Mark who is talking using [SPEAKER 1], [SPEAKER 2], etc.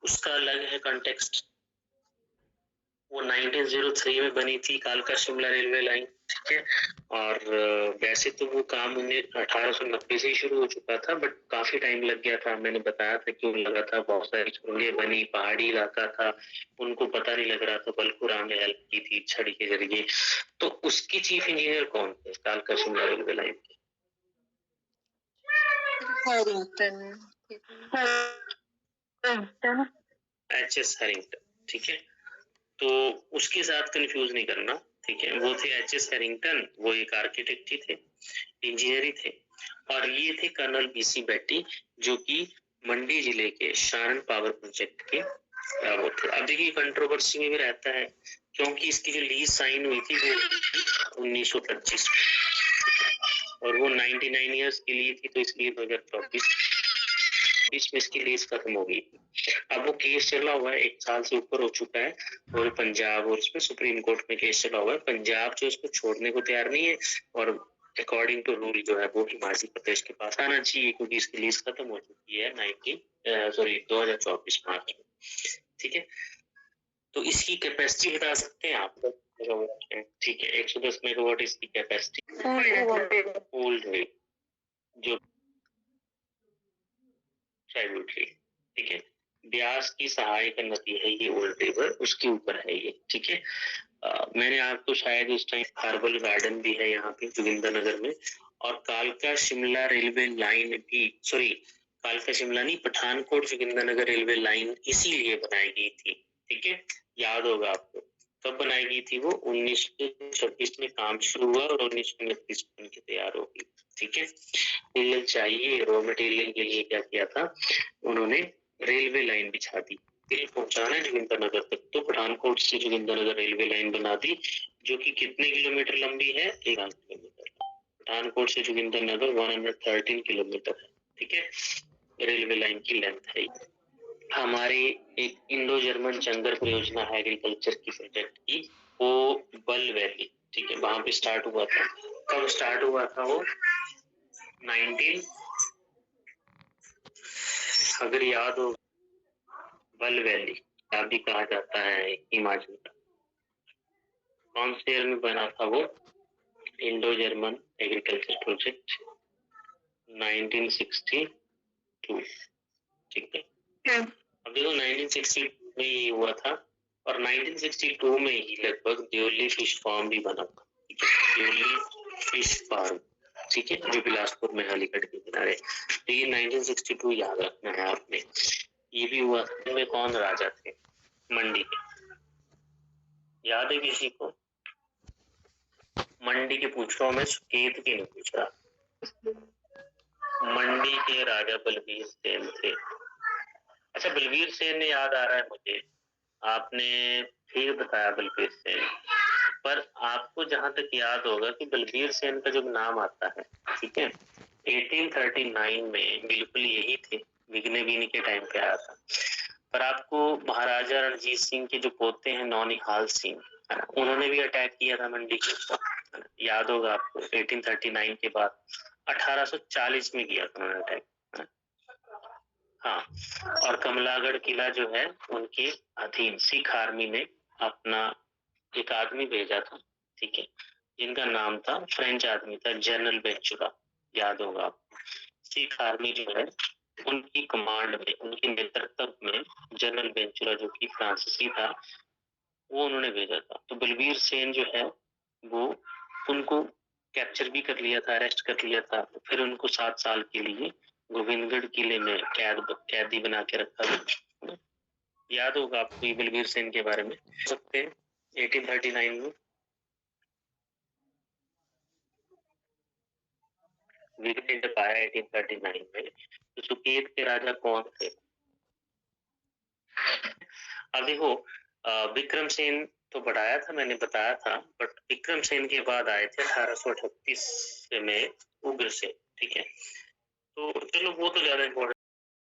[SPEAKER 1] उसका अलग है कॉन्टेक्स्ट। वो 1903 में बनी थी कालका शिमला रेलवे लाइन, ठीक है। और वैसे तो वो काम 1890 से ही शुरू हो चुका था, बट काफी टाइम लग गया था। मैंने बताया था क्यों लगा था, बहुत सारी सुरंगें बनी, पहाड़ी इलाका था, उनको पता नहीं लग रहा था, बलकुराम ने हेल्प की थी छड़ी के जरिए। तो उसकी चीफ इंजीनियर कौन थे कालका शिमला रेलवे लाइन के? एच.एस. हैरिंगटन, ठीक है। तो उसके साथ कंफ्यूज नहीं करना, ठीक है। वो थे एच.एस. हैरिंगटन, वो एक आर्किटेक्ट ही थे, इंजीनियर ही थे। और ये थे कर्नल बी.सी. बेट्टी, जो कि मंडी जिले के शारण पावर प्रोजेक्ट के वो थे। अब देखिए कंट्रोवर्सी में भी रहता है, क्योंकि इसकी जो लीज साइन हुई थी वो 1925 और वो 99 ईयर्स के लिए थी, तो इसलिए 2024 बीच में इसकी लीज खत्म हो गई। अब वो केस चला हुआ है, 1 साल से ऊपर हो चुका है, और पंजाब और उसमें सुप्रीम कोर्ट में केस चला हुआ है। पंजाब जो इसको छोड़ने को तैयार नहीं है, और अकॉर्डिंग टू रूल जो है वो हिमाचल प्रदेश के पास आना चाहिए, क्योंकि इसकी लीज खत्म हो चुकी है 2024 मार्च में, ठीक है। तो इसकी कैपेसिटी बता सकते हैं आप? ठीक है, 110 मेगावाट इसकी कैपेसिटी। ओल्ड है जो ठीक है। ब्यास की सहायक नदी है ये ओल्ड रिवर, उसके ऊपर है ये, ठीक है। मैंने आपको शायद उस टाइम हर्बल गार्डन भी है यहाँ पे जोगिंद्रनगर में, और कालका शिमला रेलवे लाइन भी, सॉरी कालका शिमला नहीं, पठानकोट जोगिंद्रनगर रेलवे लाइन इसीलिए बनाई गई थी, ठीक है। याद होगा आपको कब बनाई गई थी वो? 1926 में काम शुरू हुआ और 1929 में बनके तैयार हो गई, ठीक है। मटेरियल चाहिए, रॉ मटेरियल के लिए क्या किया था उन्होंने? रेलवे लाइन बिछा दी, तेल पहुंचाना है जोगिंद्रनगर तक, तो पठानकोट से जोगिंद्रनगर रेलवे लाइन बना दी, जो कि कितने किलोमीटर लंबी है? 1 किलोमीटर। पठानकोट से जोगिंद्रनगर 113 किलोमीटर है, ठीक है, रेलवे लाइन की लेंथ है। हमारे एक इंडो जर्मन जंगल परियोजना है एग्रीकल्चर की प्रोजेक्ट की, वो बल वैली, ठीक है, वहां पे स्टार्ट हुआ था। कब स्टार्ट हुआ था वो? 19, अगर याद हो, बल वैली क्या भी कहा जाता है हिमाचल का। कौन से ईयर में बना था वो? इंडो जर्मन एग्रीकल्चर प्रोजेक्ट 1962, ठीक है। अब देखो 1962 में ये हुआ था, और 1962 में ही लगभग देवली फिश फार्म भी बना था, ठीक है, देवली फिश फार्म, ठीक है, जो बिलासपुर में हालीगढ़ के किनारे। तो ये 1962 याद रखना है आपने। ये भी हुआ था। में कौन राजा थे मंडी के? याद है किसी को? मंडी के पूछ रहा हूं मैं, सुकेत के नहीं पूछ रहा। मंडी के राजा बलबीर सेन थे। अच्छा, बलबीर सेन ने याद आ रहा है मुझे, आपने फिर बताया बलबीर सेन, पर आपको जहां तक याद होगा कि बलबीर सेन का जब नाम आता है, ठीक है, 1839 में बिल्कुल यही थे, बिगने के टाइम पे आया था। पर आपको महाराजा रणजीत सिंह के जो पोते हैं नौनिहाल सिंह, उन्होंने भी अटैक किया था मंडी के ऊपर, याद होगा आपको। 1839 के बाद 1840 में किया था उन्होंने अटैक, हाँ। और कमलागढ़ किला जो है उनके अधीन सिख आर्मी ने अपना एक आदमी भेजा था, ठीक है, जिनका नाम था, फ्रेंच आदमी था, जनरल वेंचुरा, याद होगा आपको। सिख आर्मी जो है उनकी कमांड में, उनके नेतृत्व में जनरल वेंचुरा जो कि फ्रांसीसी था, वो उन्होंने भेजा था। तो बलबीर सेन जो है वो उनको कैप्चर भी कर लिया था, अरेस्ट कर लिया था, फिर उनको 7 साल के लिए गोविंदगढ़ किले में कैदी बना के रखा था। याद होगा आपको ये बलबीर सेन के बारे में सकते 1839 में विघ्न जब आया 1839 में, तो सुकेत के राजा कौन थे? अब देखो विक्रम सेन तो बढ़ाया था, मैंने बताया था, बट विक्रम सेन के बाद आए थे 1838 में उग्र सेन, ठीक है। तो चलो वो तो ज्यादा इम्पोर्टेंट